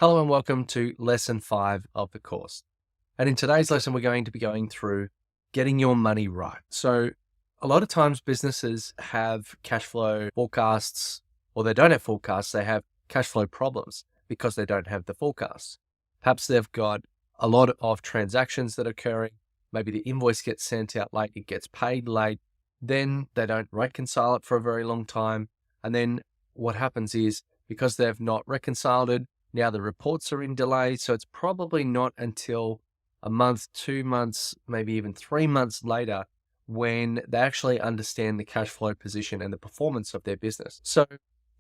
Hello and welcome to lesson 5 of the course. And in today's lesson, we're going to be going through getting your money right. So a lot of times businesses have cash flow forecasts, or they don't have forecasts, they have cash flow problems because they don't have the forecasts. Perhaps they've got a lot of transactions that are occurring. Maybe the invoice gets sent out late, it gets paid late. Then they don't reconcile it for a very long time. And then what happens is, because they've not reconciled it, now the reports are in delay, so it's probably not until a month, 2 months, maybe even 3 months later when they actually understand the cash flow position and the performance of their business. So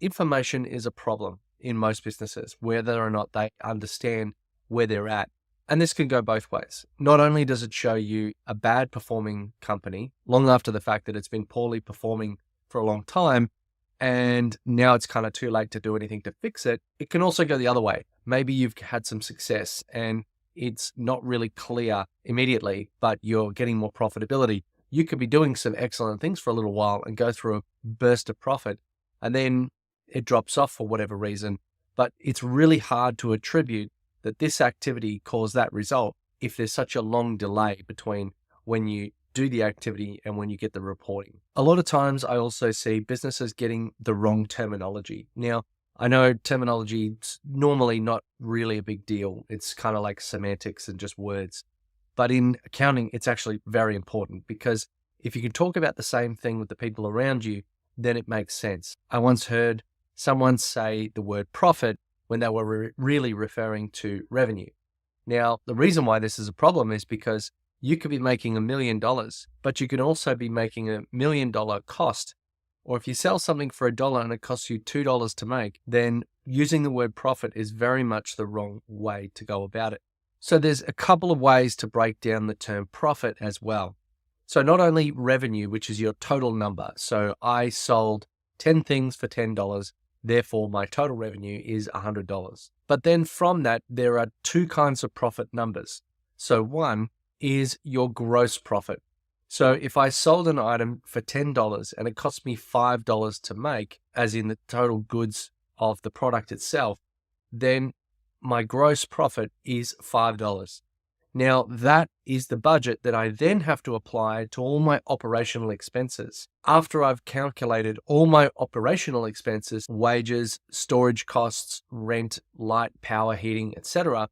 information is a problem in most businesses, whether or not they understand where they're at. And this can go both ways. Not only does it show you a bad performing company long after the fact that it's been poorly performing for a long time, and now it's kind of too late to do anything to fix it. It can also go the other way. Maybe you've had some success and it's not really clear immediately, but you're getting more profitability. You could be doing some excellent things for a little while and go through a burst of profit, and then it drops off for whatever reason. But it's really hard to attribute that this activity caused that result if there's such a long delay between when you do the activity and when you get the reporting. A lot of times I also see businesses getting the wrong terminology. Now, I know terminology is normally not really a big deal. It's kind of like semantics and just words. But in accounting, it's actually very important, because if you can talk about the same thing with the people around you, then it makes sense. I once heard someone say the word profit when they were really referring to revenue. Now, the reason why this is a problem is because you could be making $1 million, but you can also be making $1 million cost. Or if you sell something for $1 and it costs you $2 to make, then using the word profit is very much the wrong way to go about it. So there's a couple of ways to break down the term profit as well. So not only revenue, which is your total number. So I sold 10 things for $10. Therefore, my total revenue is $100. But then from that, there are two kinds of profit numbers. So one is your gross profit. So if I sold an item for $10 and it cost me $5 to make, as in the total goods of the product itself, then my gross profit is $5. Now that is the budget that I then have to apply to all my operational expenses. After I've calculated all my operational expenses, wages, storage costs, rent, light, power, heating, etc.,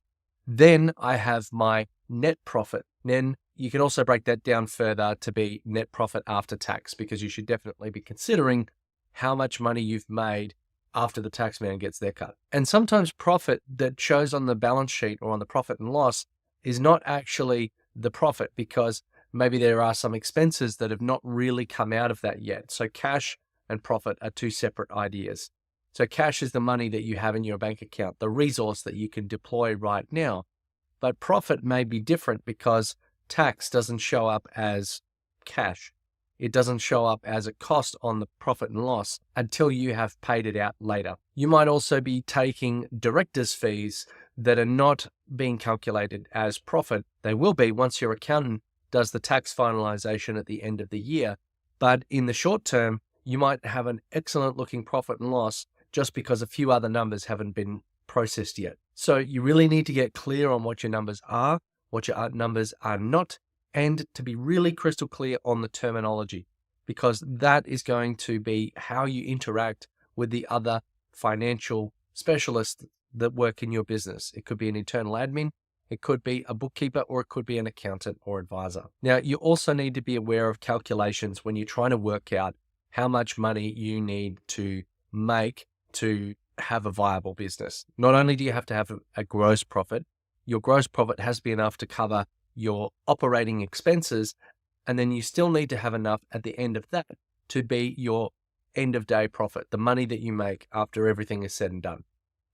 then I have my net profit. Then you can also break that down further to be net profit after tax, because you should definitely be considering how much money you've made after the tax man gets their cut. And sometimes profit that shows on the balance sheet or on the profit and loss is not actually the profit, because maybe there are some expenses that have not really come out of that yet. So cash and profit are two separate ideas. So cash is the money that you have in your bank account, the resource that you can deploy right now. But profit may be different, because tax doesn't show up as cash. It doesn't show up as a cost on the profit and loss until you have paid it out later. You might also be taking director's fees that are not being calculated as profit. They will be once your accountant does the tax finalization at the end of the year. But in the short term, you might have an excellent looking profit and loss just because a few other numbers haven't been processed yet. So you really need to get clear on what your numbers are, what your numbers are not, and to be really crystal clear on the terminology, because that is going to be how you interact with the other financial specialists that work in your business. It could be an internal admin, it could be a bookkeeper, or it could be an accountant or advisor. Now, you also need to be aware of calculations when you're trying to work out how much money you need to make to have a viable business. Not only do you have to have a gross profit, your gross profit has to be enough to cover your operating expenses, and then you still need to have enough at the end of that to be your end of day profit, the money that you make after everything is said and done.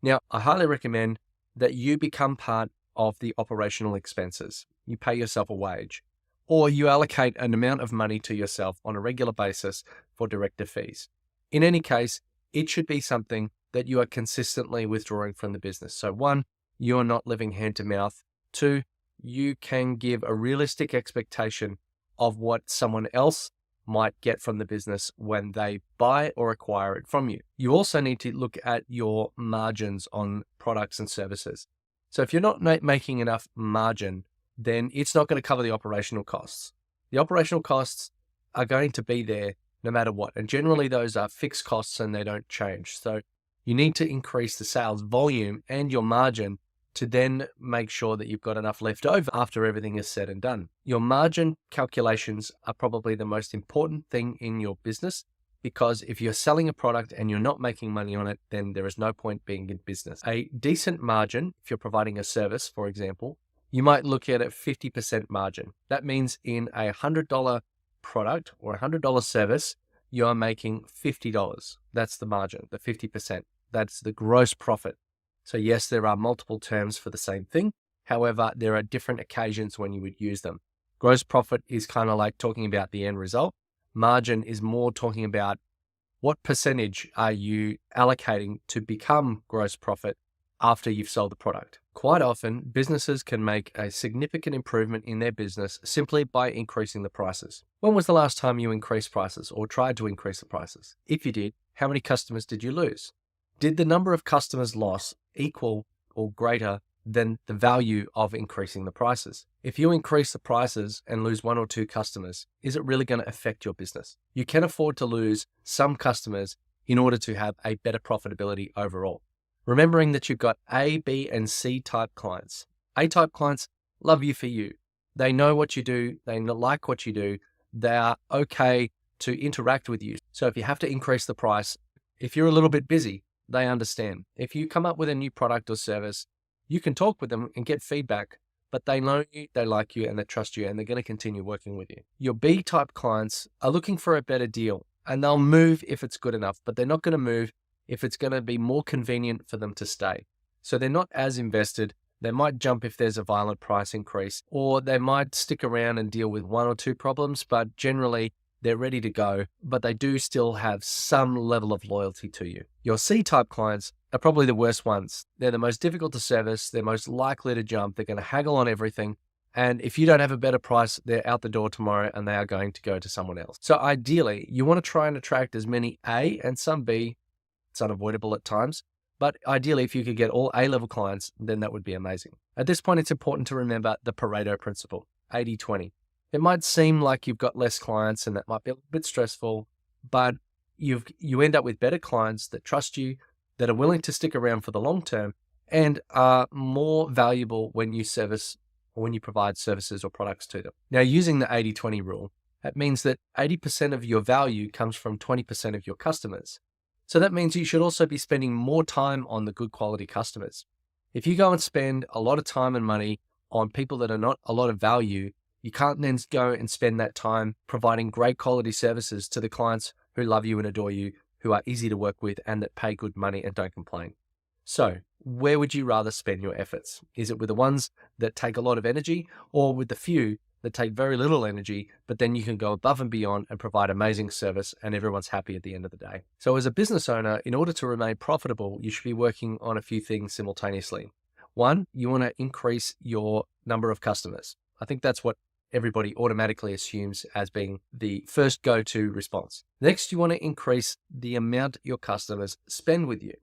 Now, I highly recommend that you become part of the operational expenses. You pay yourself a wage, or you allocate an amount of money to yourself on a regular basis for director fees. In any case, it should be something that you are consistently withdrawing from the business. So one, you are not living hand to mouth. Two, you can give a realistic expectation of what someone else might get from the business when they buy or acquire it from you. You also need to look at your margins on products and services. So if you're not making enough margin, then it's not going to cover the operational costs. The operational costs are going to be there no matter what. And generally those are fixed costs and they don't change. So you need to increase the sales volume and your margin to then make sure that you've got enough left over after everything is said and done. Your margin calculations are probably the most important thing in your business, because if you're selling a product and you're not making money on it, then there is no point being in business. A decent margin, if you're providing a service, for example, you might look at a 50% margin. That means in a $100 product or a $100 service, you're making $50. That's the margin, the 50%. That's the gross profit. So yes, there are multiple terms for the same thing. However, there are different occasions when you would use them. Gross profit is kind of like talking about the end result. Margin is more talking about what percentage are you allocating to become gross profit after you've sold the product. Quite often, businesses can make a significant improvement in their business simply by increasing the prices. When was the last time you increased prices or tried to increase the prices? If you did, how many customers did you lose? Did the number of customers lost equal or greater than the value of increasing the prices? If you increase the prices and lose 1 or 2 customers, is it really going to affect your business? You can afford to lose some customers in order to have a better profitability overall. Remembering that you've got A, B, and C type clients. A type clients love you for you. They know what you do. They like what you do. They are okay to interact with you. So if you have to increase the price, if you're a little bit busy, they understand. If you come up with a new product or service, you can talk with them and get feedback, but they know you, they like you, and they trust you, and they're going to continue working with you. Your B-type clients are looking for a better deal, and they'll move if it's good enough, but they're not going to move if it's going to be more convenient for them to stay. So they're not as invested. They might jump if there's a violent price increase, or they might stick around and deal with 1 or 2 problems, but generally they're ready to go, but they do still have some level of loyalty to you. Your C-type clients are probably the worst ones. They're the most difficult to service. They're most likely to jump. They're going to haggle on everything. And if you don't have a better price, they're out the door tomorrow and they are going to go to someone else. So ideally, you want to try and attract as many A and some B. It's unavoidable at times, but ideally, if you could get all A-level clients, then that would be amazing. At this point, it's important to remember the Pareto principle, 80-20. It might seem like you've got less clients and that might be a bit stressful, but you end up with better clients that trust you, that are willing to stick around for the long term, and are more valuable when you service or when you provide services or products to them. Now, using the 80-20 rule, that means that 80% of your value comes from 20% of your customers. So that means you should also be spending more time on the good quality customers. If you go and spend a lot of time and money on people that are not a lot of value, you can't then go and spend that time providing great quality services to the clients who love you and adore you, who are easy to work with and that pay good money and don't complain. So where would you rather spend your efforts? Is it with the ones that take a lot of energy, or with the few that take very little energy, but then you can go above and beyond and provide amazing service and everyone's happy at the end of the day? So as a business owner, in order to remain profitable, you should be working on a few things simultaneously. One, you want to increase your number of customers. I think that's what everybody automatically assumes as being the first go-to response. Next, you want to increase the amount your customers spend with you.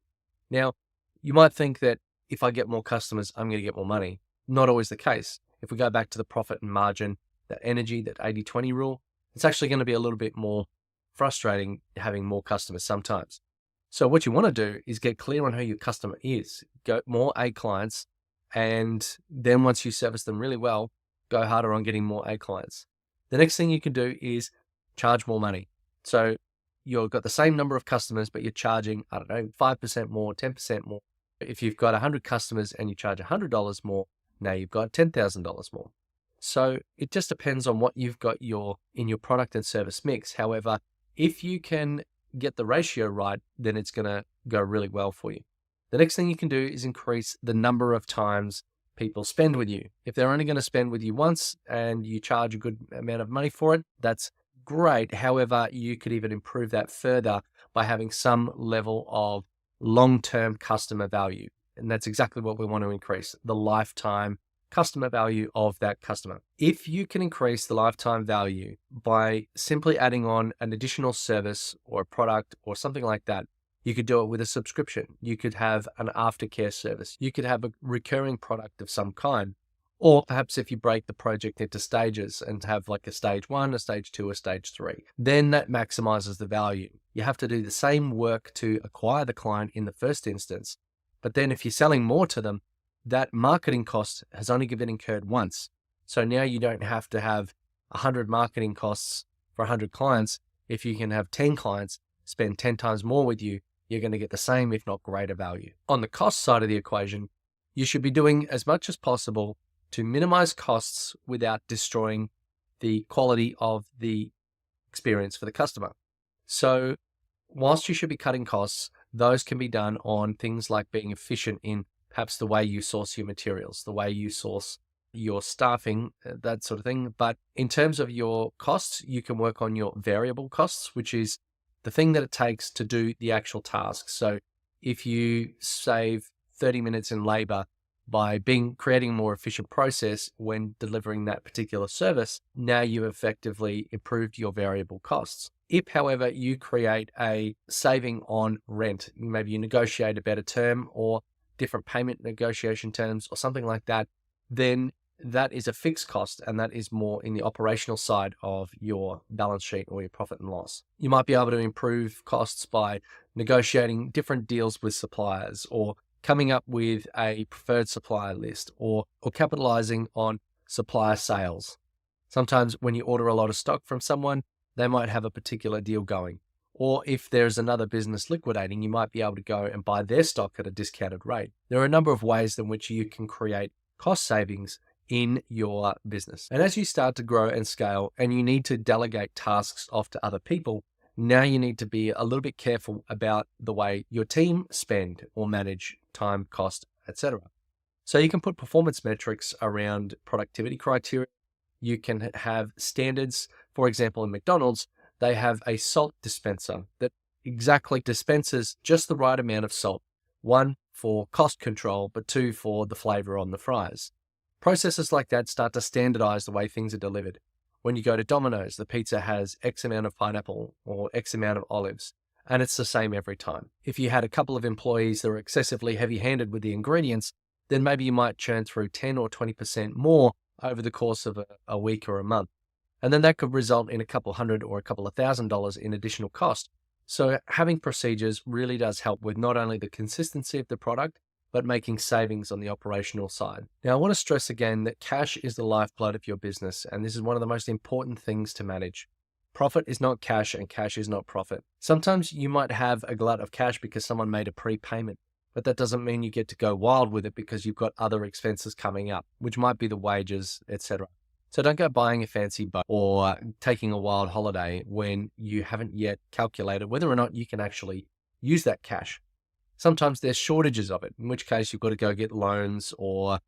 Now, you might think that if I get more customers, I'm going to get more money. Not always the case. If we go back to the profit and margin, that energy, that 80-20 rule, it's actually going to be a little bit more frustrating having more customers sometimes. So what you want to do is get clear on who your customer is. Go more A clients, and then once you service them really well, go harder on getting more A clients. The next thing you can do is charge more money. So you've got the same number of customers, but you're charging, 5% more, 10% more. If you've got 100 customers and you charge $100 more, now you've got $10,000 more. So it just depends on what you've got in your product and service mix. However, if you can get the ratio right, then it's going to go really well for you. The next thing you can do is increase the number of times people spend with you. If they're only going to spend with you once and you charge a good amount of money for it, that's great. However, you could even improve that further by having some level of long-term customer value. And that's exactly what we want to increase, the lifetime customer value of that customer. If you can increase the lifetime value by simply adding on an additional service or a product or something like that, you could do it with a subscription. You could have an aftercare service. You could have a recurring product of some kind. Or perhaps if you break the project into stages and have like a stage 1, a stage 2, a stage 3, then that maximizes the value. You have to do the same work to acquire the client in the first instance. But then if you're selling more to them, that marketing cost has only been incurred once. So now you don't have to have 100 marketing costs for 100 clients. If you can have 10 clients spend 10 times more with you, you're going to get the same, if not greater value. On the cost side of the equation, you should be doing as much as possible to minimize costs without destroying the quality of the experience for the customer. So whilst you should be cutting costs, those can be done on things like being efficient in perhaps the way you source your materials, the way you source your staffing, that sort of thing. But in terms of your costs, you can work on your variable costs, which is the thing that it takes to do the actual task. So if you save 30 minutes in labor by creating a more efficient process when delivering that particular service, now you effectively improved your variable costs. If, however, you create a saving on rent, maybe you negotiate a better term or different payment negotiation terms or something like that, then that is a fixed cost, and that is more in the operational side of your balance sheet or your profit and loss. You might be able to improve costs by negotiating different deals with suppliers, or coming up with a preferred supplier list, or capitalizing on supplier sales. Sometimes when you order a lot of stock from someone, they might have a particular deal going. Or if there's another business liquidating, you might be able to go and buy their stock at a discounted rate. There are a number of ways in which you can create cost savings in your business. And as you start to grow and scale, and you need to delegate tasks off to other people, now you need to be a little bit careful about the way your team spend or manage time, cost, etc. So you can put performance metrics around productivity criteria. You can have standards. For example, in McDonald's, they have a salt dispenser that exactly dispenses just the right amount of salt. 1, for cost control, but 2, for the flavor on the fries. Processes like that start to standardize the way things are delivered. When you go to Domino's, the pizza has X amount of pineapple or X amount of olives, and it's the same every time. If you had a couple of employees that were excessively heavy-handed with the ingredients, then maybe you might churn through 10 or 20% more over the course of a week or a month. And then that could result in a couple $100 or a couple of $1,000 in additional cost. So having procedures really does help with not only the consistency of the product, but making savings on the operational side. Now, I want to stress again that cash is the lifeblood of your business, and this is one of the most important things to manage. Profit is not cash, and cash is not profit. Sometimes you might have a glut of cash because someone made a prepayment, but that doesn't mean you get to go wild with it because you've got other expenses coming up, which might be the wages, etc. So don't go buying a fancy boat or taking a wild holiday when you haven't yet calculated whether or not you can actually use that cash. Sometimes there's shortages of it, in which case you've got to go get loans or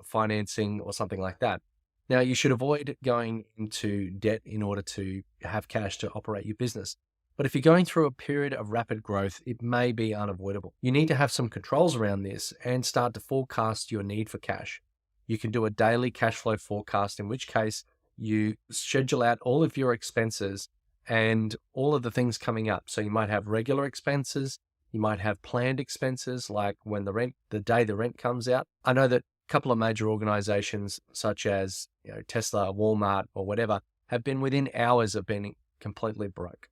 financing or something like that. Now, you should avoid going into debt in order to have cash to operate your business. But if you're going through a period of rapid growth, it may be unavoidable. You need to have some controls around this and start to forecast your need for cash. You can do a daily cash flow forecast, in which case you schedule out all of your expenses and all of the things coming up. So you might have regular expenses. You might have planned expenses, like when the day the rent comes out. I know that a couple of major organizations such as Tesla, Walmart, or whatever have been within hours of being completely broke.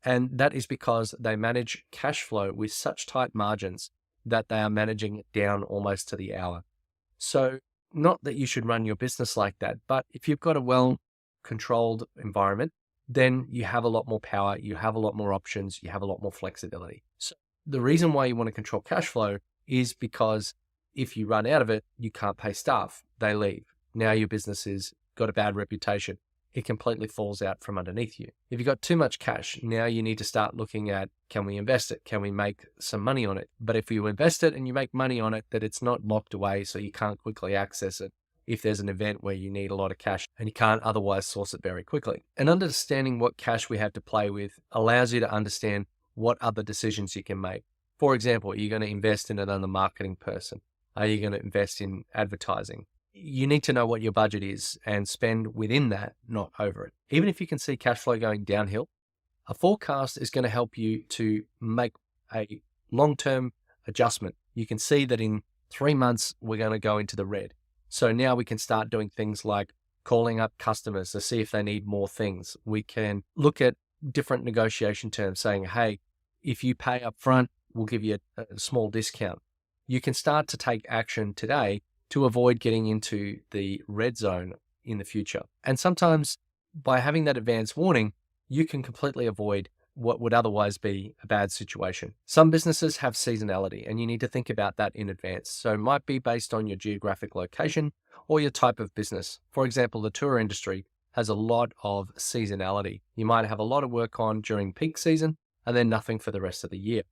And that is because they manage cash flow with such tight margins that they are managing it down almost to the hour. So not that you should run your business like that, but if you've got a well-controlled environment, then you have a lot more power, you have a lot more options, you have a lot more flexibility. So the reason why you want to control cash flow is because if you run out of it, you can't pay staff. They leave. Now your business has got a bad reputation. It completely falls out from underneath you. If you've got too much cash, now you need to start looking at, can we invest it? Can we make some money on it? But if you invest it and you make money on it, that it's not locked away so you can't quickly access it if there's an event where you need a lot of cash and you can't otherwise source it very quickly. And understanding what cash we have to play with allows you to understand what other decisions you can make. For example, are you going to invest in another marketing person? Are you going to invest in advertising? you need to know what your budget is and spend within that, not over it. Even if you can see cash flow going downhill, a forecast is going to help you to make a long-term adjustment. You can see that in 3 months, we're going to go into the red. So now we can start doing things like calling up customers to see if they need more things. We can look at different negotiation terms saying, hey, if you pay up front, we'll give you a small discount. You can start to take action today to avoid getting into the red zone in the future. And sometimes by having that advance warning, you can completely avoid what would otherwise be a bad situation. Some businesses have seasonality, and you need to think about that in advance. So it might be based on your geographic location or your type of business. For example, the tour industry has a lot of seasonality. You might have a lot of work on during peak season and then nothing for the rest of the year.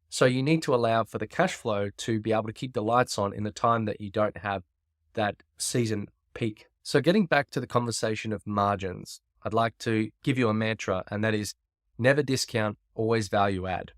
So you need to allow for the cash flow to be able to keep the lights on in the time that you don't have that season peak. So getting back to the conversation of margins, I'd like to give you a mantra, and that is never discount, always value add.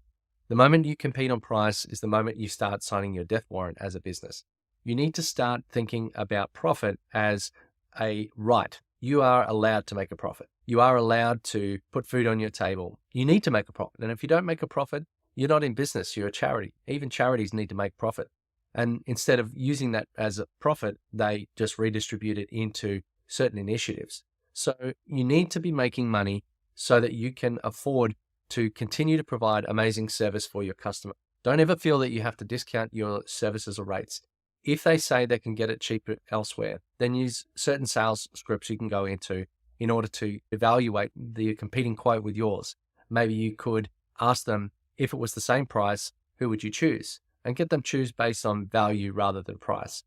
The moment you compete on price is the moment you start signing your death warrant as a business. You need to start thinking about profit as a right. You are allowed to make a profit. You are allowed to put food on your table. You need to make a profit. And if you don't make a profit, you're not in business, you're a charity. Even charities need to make profit. And instead of using that as a profit, they just redistribute it into certain initiatives. So you need to be making money so that you can afford to continue to provide amazing service for your customer. Don't ever feel that you have to discount your services or rates. If they say they can get it cheaper elsewhere, then use certain sales scripts you can go into in order to evaluate the competing quote with yours. Maybe you could ask them, if it was the same price, who would you choose? And get them choose based on value rather than price.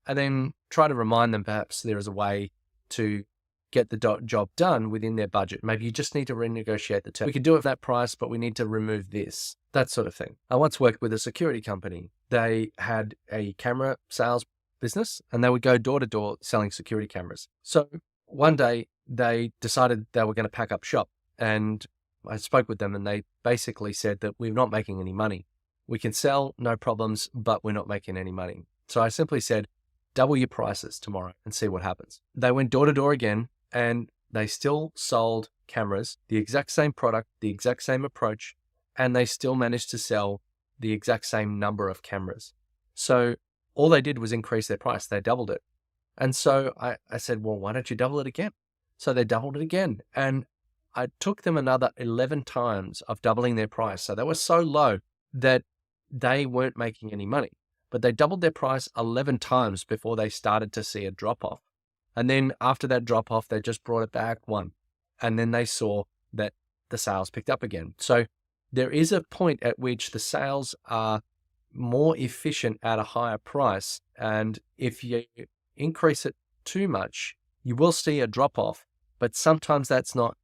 And then try to remind them perhaps there is a way to get the job done within their budget. Maybe you just need to renegotiate the term. We could do it at that price, but we need to remove this, that sort of thing. I once worked with a security company. They had a camera sales business and they would go door to door selling security cameras. So one day they decided they were going to pack up shop, and I spoke with them and they basically said that we're not making any money. We can sell, no problems, but we're not making any money. So I simply said, double your prices tomorrow and see what happens. They went door to door again, and they still sold cameras, the exact same product, the exact same approach, and they still managed to sell the exact same number of cameras. So all they did was increase their price. They doubled it. And so I said, well, why don't you double it again? So they doubled it again. And I took them another 11 times of doubling their price. So they were so low that they weren't making any money, but they doubled their price 11 times before they started to see a drop off. And then after that drop off, they just brought it back one. And then they saw that the sales picked up again. So there is a point at which the sales are more efficient at a higher price. And if you increase it too much, you will see a drop off, but sometimes that's not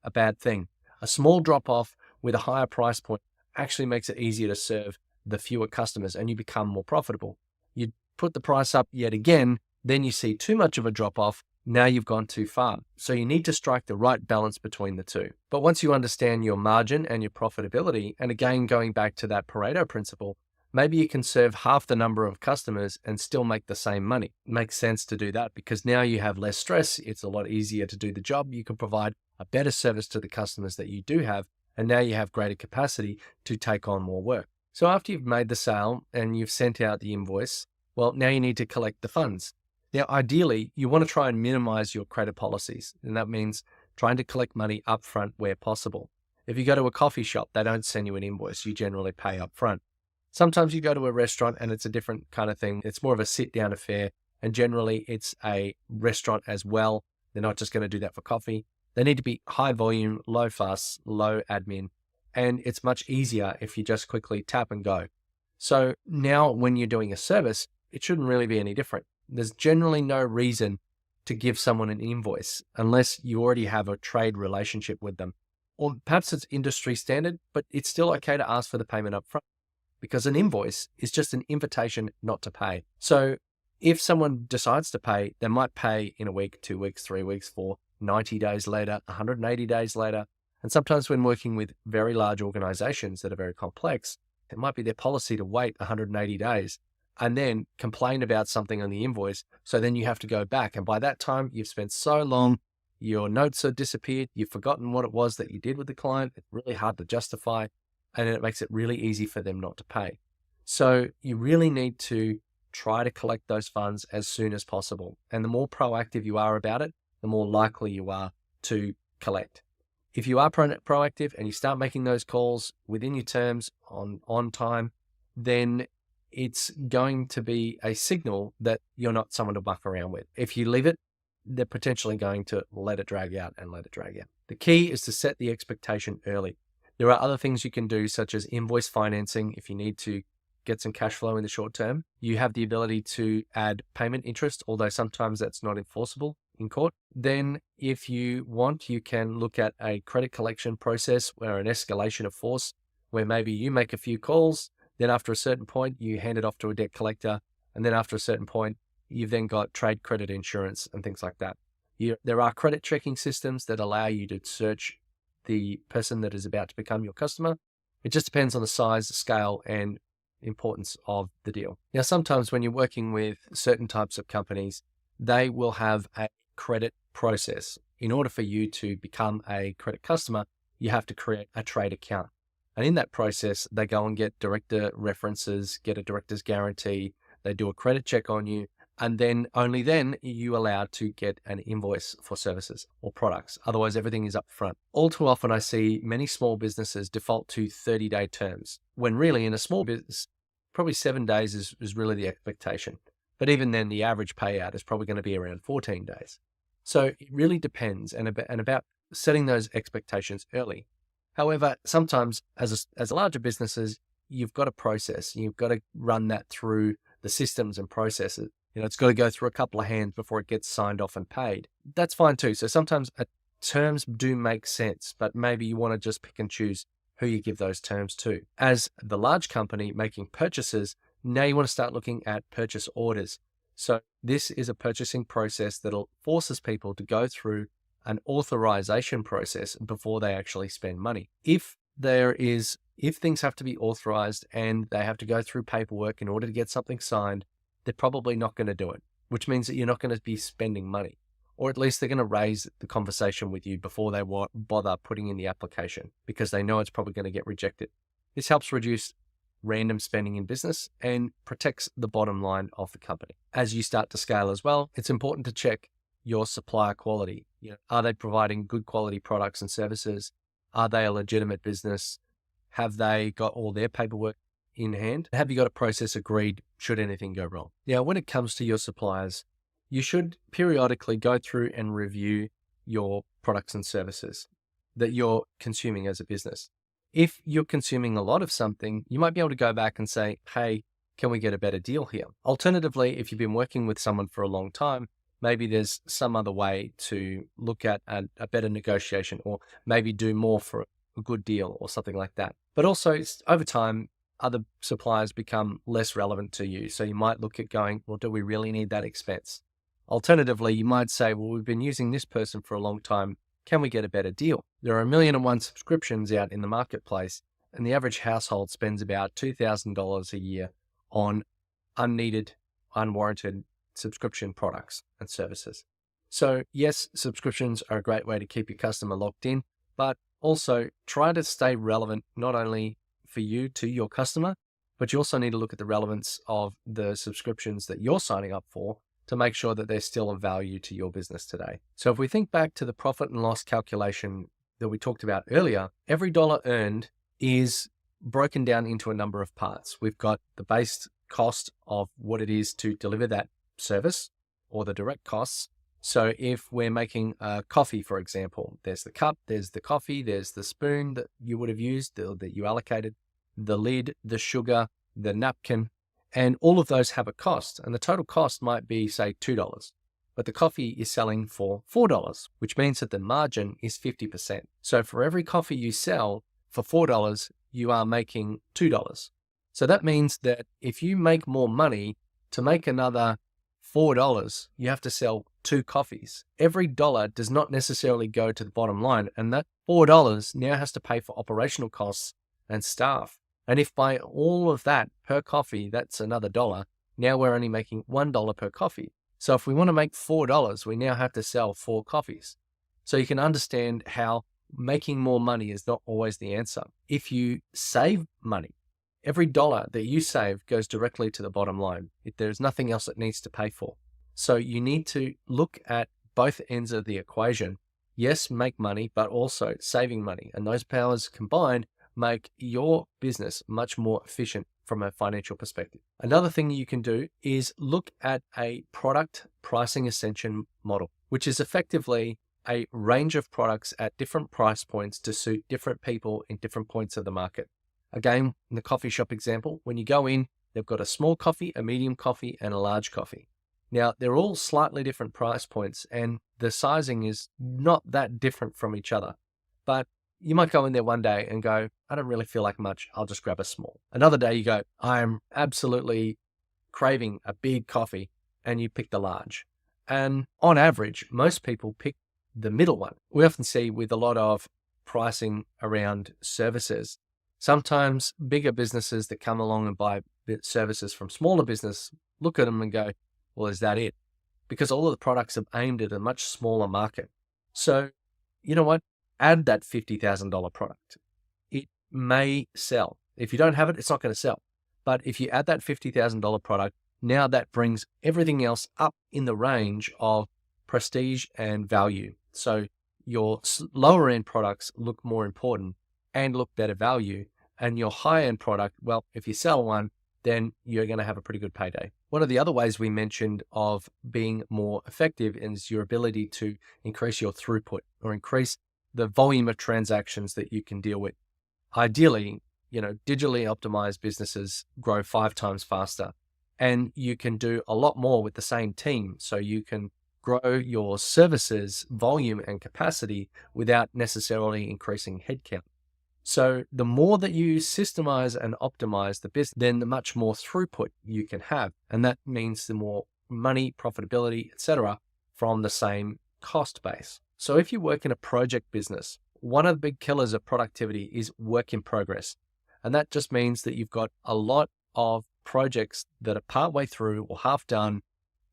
a bad thing. A small drop off with a higher price point actually makes it easier to serve the fewer customers and you become more profitable. You put the price up yet again, then you see too much of a drop off. Now you've gone too far. So you need to strike the right balance between the two. But once you understand your margin and your profitability, and again, going back to that Pareto principle, maybe you can serve half the number of customers and still make the same money. It makes sense to do that because now you have less stress. It's a lot easier to do the job. You can provide a better service to the customers that you do have. And now you have greater capacity to take on more work. So after you've made the sale and you've sent out the invoice, well, now you need to collect the funds. Now, ideally, you want to try and minimize your credit policies. And that means trying to collect money upfront where possible. If you go to a coffee shop, they don't send you an invoice. You generally pay upfront. Sometimes you go to a restaurant and it's a different kind of thing. It's more of a sit-down affair. And generally, it's a restaurant as well. They're not just going to do that for coffee. They need to be high volume, low fuss, low admin. And it's much easier if you just quickly tap and go. So now when you're doing a service, it shouldn't really be any different. There's generally no reason to give someone an invoice unless you already have a trade relationship with them. Or perhaps it's industry standard, but it's still okay to ask for the payment up front because an invoice is just an invitation not to pay. So if someone decides to pay, they might pay in a week, 2 weeks, 3 weeks, 90 days later, 180 days later. And sometimes when working with very large organizations that are very complex, it might be their policy to wait 180 days. and then complain about something on the invoice. So then you have to go back. And by that time, you've spent so long, your notes have disappeared, you've forgotten what it was that you did with the client. It's really hard to justify, and it makes it really easy for them not to pay. So you really need to try to collect those funds as soon as possible. And the more proactive you are about it, the more likely you are to collect. If you are proactive and you start making those calls within your terms on time, then it's going to be a signal that you're not someone to muck around with. If you leave it, they're potentially going to let it drag out and let it drag out. The key is to set the expectation early. There are other things you can do, such as invoice financing. If you need to get some cash flow in the short term, you have the ability to add payment interest, although sometimes that's not enforceable in court. Then if you want, you can look at a credit collection process where an escalation of force, where maybe you make a few calls, then after a certain point, you hand it off to a debt collector. And then after a certain point, you've then got trade credit insurance and things like that. There are credit checking systems that allow you to search the person that is about to become your customer. It just depends on the size, scale, and importance of the deal. Now, sometimes when you're working with certain types of companies, they will have a credit process. In order for you to become a credit customer, you have to create a trade account. And in that process, they go and get director references, get a director's guarantee, they do a credit check on you, and then only then are you allowed to get an invoice for services or products. Otherwise, everything is up front. All too often, I see many small businesses default to 30-day terms, when really in a small business, probably 7 days is really the expectation. But even then, the average payout is probably going to be around 14 days. So it really depends, and about setting those expectations early. However, sometimes as larger businesses, you've got a process. You've got to run that through the systems and processes. It's got to go through a couple of hands before it gets signed off and paid. That's fine too. So sometimes terms do make sense, but maybe you want to just pick and choose who you give those terms to. As the large company making purchases, now you want to start looking at purchase orders. So this is a purchasing process that forces people to go through an authorization process before they actually spend money. If things have to be authorized and they have to go through paperwork in order to get something signed, they're probably not going to do it, which means that you're not going to be spending money, or at least they're going to raise the conversation with you before they bother putting in the application, because they know it's probably going to get rejected. This helps reduce random spending in business and protects the bottom line of the company. As you start to scale as well, it's important to check your supplier quality. Are they providing good quality products and services? Are they a legitimate business? Have they got all their paperwork in hand? Have you got a process agreed should anything go wrong? Now, when it comes to your suppliers, you should periodically go through and review your products and services that you're consuming as a business. If you're consuming a lot of something, you might be able to go back and say, hey, can we get a better deal here? Alternatively, if you've been working with someone for a long time, maybe there's some other way to look at a better negotiation, or maybe do more for a good deal or something like that. But also, over time, other suppliers become less relevant to you. So you might look at going, well, do we really need that expense? Alternatively, you might say, well, we've been using this person for a long time. Can we get a better deal? There are 1,000,001 subscriptions out in the marketplace, and the average household spends about $2,000 a year on unneeded, unwarranted subscription products and services. So yes, subscriptions are a great way to keep your customer locked in, but also try to stay relevant, not only for you to your customer, but you also need to look at the relevance of the subscriptions that you're signing up for to make sure that they're still of value to your business today. So if we think back to the profit and loss calculation that we talked about earlier, every dollar earned is broken down into a number of parts. We've got the base cost of what it is to deliver that service, or the direct costs. So if we're making coffee, for example, there's the cup, there's the coffee, there's the spoon that you would have used, that you allocated, the lid, the sugar, the napkin, and all of those have a cost. And the total cost might be, say, $2, but the coffee is selling for $4, which means that the margin is 50%. So for every coffee you sell for $4, you are making $2. So that means that if you make more money, to make another $4, you have to sell 2 coffees. Every dollar does not necessarily go to the bottom line, and that $4 now has to pay for operational costs and staff. And if by all of that per coffee, that's another dollar, Now we're only making $1 per coffee. So if we want to make $4, we now have to sell 4 coffees. So you can understand how making more money is not always the answer. If you save money, every dollar that you save goes directly to the bottom line. There's nothing else it needs to pay for. So you need to look at both ends of the equation. Yes, make money, but also saving money. And those powers combined make your business much more efficient from a financial perspective. Another thing you can do is look at a product pricing ascension model, which is effectively a range of products at different price points to suit different people in different points of the market. Again, in the coffee shop example, when you go in, they've got a small coffee, a medium coffee, and a large coffee. Now, they're all slightly different price points, and the sizing is not that different from each other. But you might go in there one day and go, I don't really feel like much, I'll just grab a small. Another day you go, I'm absolutely craving a big coffee, and you pick the large. And on average, most people pick the middle one. We often see with a lot of pricing around services, sometimes bigger businesses that come along and buy services from smaller business look at them and go, well, is that it? Because all of the products are aimed at a much smaller market. So, you know what? Add that $50,000 product. It may sell. If you don't have it, it's not going to sell. But if you add that $50,000 product, now that brings everything else up in the range of prestige and value. So your lower end products look more important and look better value. And your high end product, well, if you sell one, then you're going to have a pretty good payday. One of the other ways we mentioned of being more effective is your ability to increase your throughput or increase the volume of transactions that you can deal with. Ideally, digitally optimized businesses grow 5 times faster, and you can do a lot more with the same team. So you can grow your services volume and capacity without necessarily increasing headcount. So the more that you systemize and optimize the business, then the much more throughput you can have. And that means the more money, profitability, etc., from the same cost base. So if you work in a project business, one of the big killers of productivity is work in progress. And that just means that you've got a lot of projects that are partway through or half done,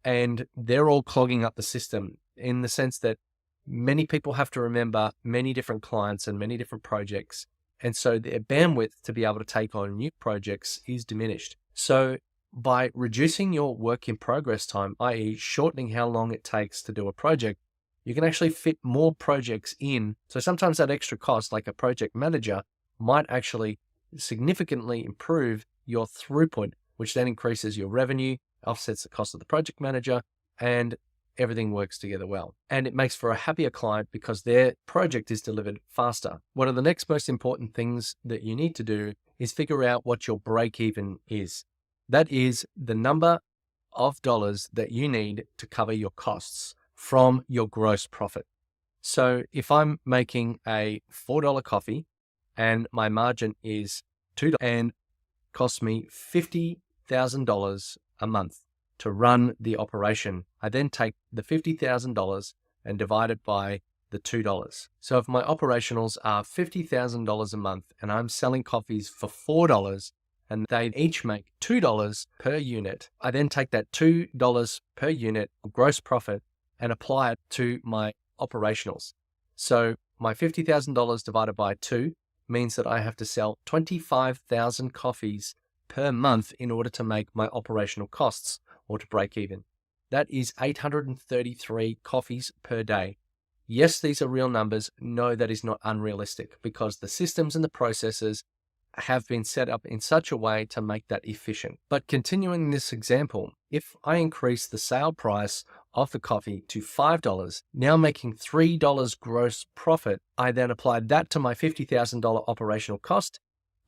and they're all clogging up the system in the sense that many people have to remember many different clients and many different projects. And so their bandwidth to be able to take on new projects is diminished. So by reducing your work in progress time, i.e. shortening how long it takes to do a project, you can actually fit more projects in. So sometimes that extra cost, like a project manager, might actually significantly improve your throughput, which then increases your revenue, offsets the cost of the project manager, and everything works together well. And it makes for a happier client because their project is delivered faster. One of the next most important things that you need to do is figure out what your break even is. That is the number of dollars that you need to cover your costs from your gross profit. So if I'm making a $4 coffee and my margin is $2 and costs me $50,000 a month to run the operation, I then take the $50,000 and divide it by the $2. So if my operationals are $50,000 a month and I'm selling coffees for $4 and they each make $2 per unit, I then take that $2 per unit gross profit and apply it to my operationals. So my $50,000 divided by 2 means that I have to sell 25,000 coffees per month in order to make my operational costs or to break even. That is 833 coffees per day. Yes, these are real numbers. No, that is not unrealistic because the systems and the processes have been set up in such a way to make that efficient. But continuing this example, if I increase the sale price of the coffee to $5, now making $3 gross profit, I then apply that to my $50,000 operational cost.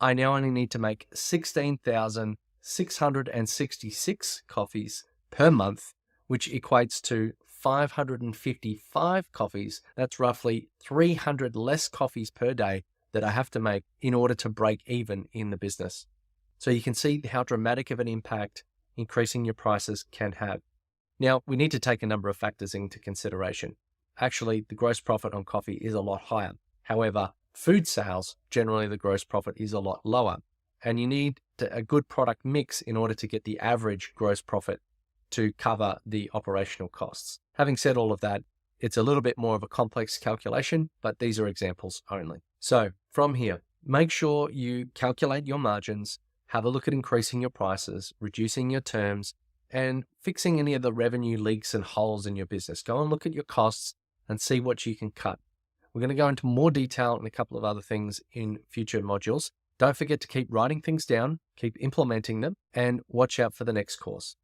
I now only need to make 16,666 coffees per month, which equates to 555 coffees. That's roughly 300 less coffees per day that I have to make in order to break even in the business. So you can see how dramatic of an impact increasing your prices can have. Now, we need to take a number of factors into consideration. Actually, the gross profit on coffee is a lot higher. However, food sales, generally the gross profit is a lot lower. and you need a good product mix in order to get the average gross profit to cover the operational costs. Having said all of that, it's a little bit more of a complex calculation, but these are examples only. So from here, make sure you calculate your margins, have a look at increasing your prices, reducing your terms, and fixing any of the revenue leaks and holes in your business. Go and look at your costs and see what you can cut. We're going to go into more detail and a couple of other things in future modules. Don't forget to keep writing things down, keep implementing them, and watch out for the next course.